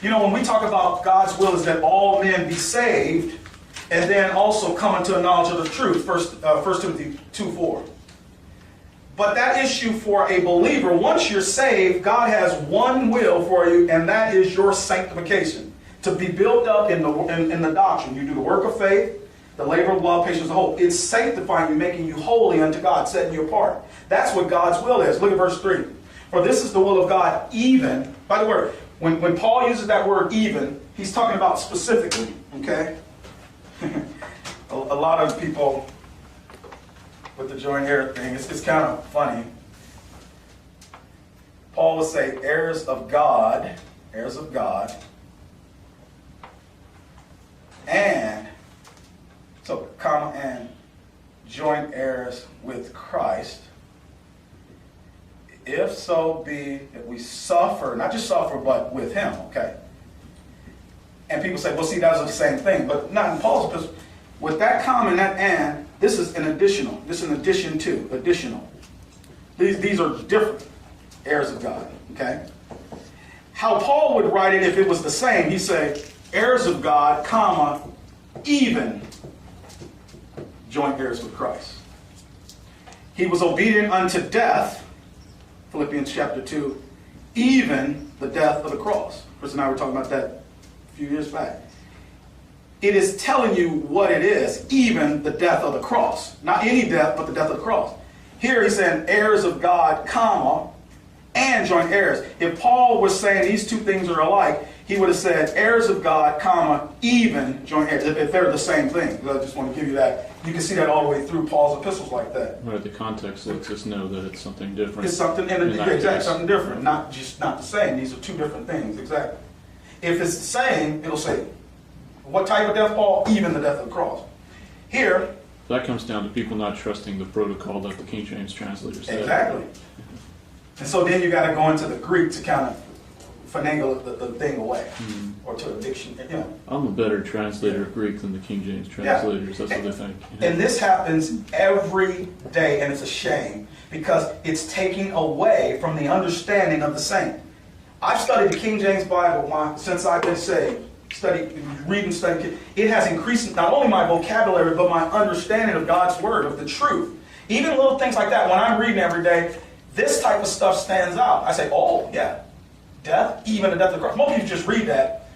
You know, when we talk about God's will is that all men be saved, and then also come into a knowledge of the truth, 1 Timothy 2:4. But that issue for a believer, once you're saved, God has one will for you, and that is your sanctification. To be built up in the doctrine. You do the work of faith, the labor of love, patience, and hope. It's sanctifying you, making you holy unto God, setting you apart. That's what God's will is. Look at verse 3. For this is the will of God, even. By the way, when Paul uses that word even, he's talking about specifically, okay? A lot of people with the joint heir thing, it's kind of funny. Paul will say heirs of God, and, so, comma, and joint heirs with Christ, if so be that we suffer, not just suffer, but with him, okay? And people say, well, see, that's the same thing, but not in Paul's, because with that comma and that and, this is an additional. This is an addition to, additional. These are different heirs of God, okay? How Paul would write it if it was the same, he'd say, heirs of God, comma, even joint heirs with Christ. He was obedient unto death, Philippians chapter 2, even the death of the cross. Chris and I were talking about that a few years back. It is telling you what it is, even the death of the cross. Not any death, but the death of the cross. Here he's saying heirs of God, comma, and joint heirs. If Paul was saying these two things are alike, he would have said heirs of God, comma, even joint heirs, if they're the same thing. I just want to give you that. You can see that all the way through Paul's epistles like that. Right, the context lets us know that it's something different. It's something, exactly, something different, not the same. These are two different things, exactly. If it's the same, it'll say, what type of death, Paul? Even the death of the cross. Here, that comes down to people not trusting the protocol that the King James translator said. Exactly. And so then you got to go into the Greek to kind of finagle the thing away, or to a dictionary. You know. I'm a better translator of Greek than the King James translators. That's what they think. And this happens every day, and it's a shame because it's taking away from the understanding of the saint. I've studied the King James Bible since I've been saved. Reading, studying. It has increased not only my vocabulary, but my understanding of God's Word, of the truth. Even little things like that, when I'm reading every day, this type of stuff stands out. I say, oh, yeah, death, even the death of the cross. Most people just read that.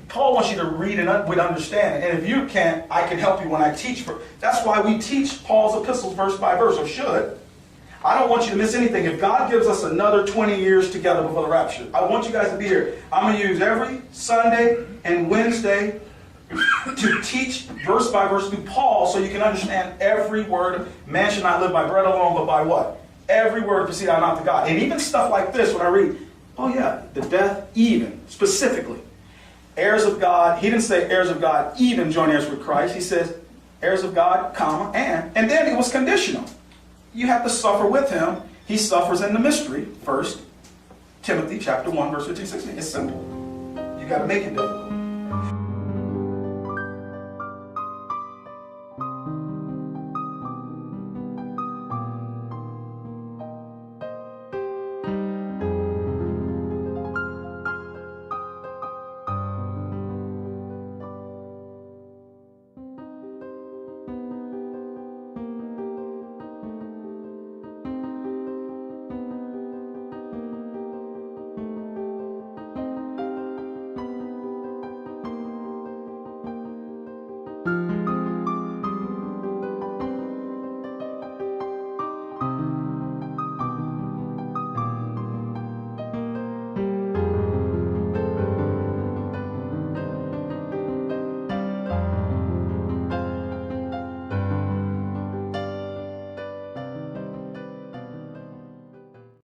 Paul wants you to read it with understanding. And if you can't, I can help you when I teach. That's why we teach Paul's epistles verse by verse, or should. I don't want you to miss anything. If God gives us another 20 years together before the rapture, I want you guys to be here. I'm going to use every Sunday and Wednesday to teach verse by verse through Paul so you can understand every word. Man should not live by bread alone, but by what? Every word proceed out of the mouth of God. And even stuff like this, when I read, oh yeah, the death even, specifically. Heirs of God, he didn't say heirs of God, even joint heirs with Christ. He says heirs of God, comma, and then it was conditional. You have to suffer with him. He suffers in the mystery. 1 Timothy chapter 1, verse 15, 16. It's simple. You got to make it difficult.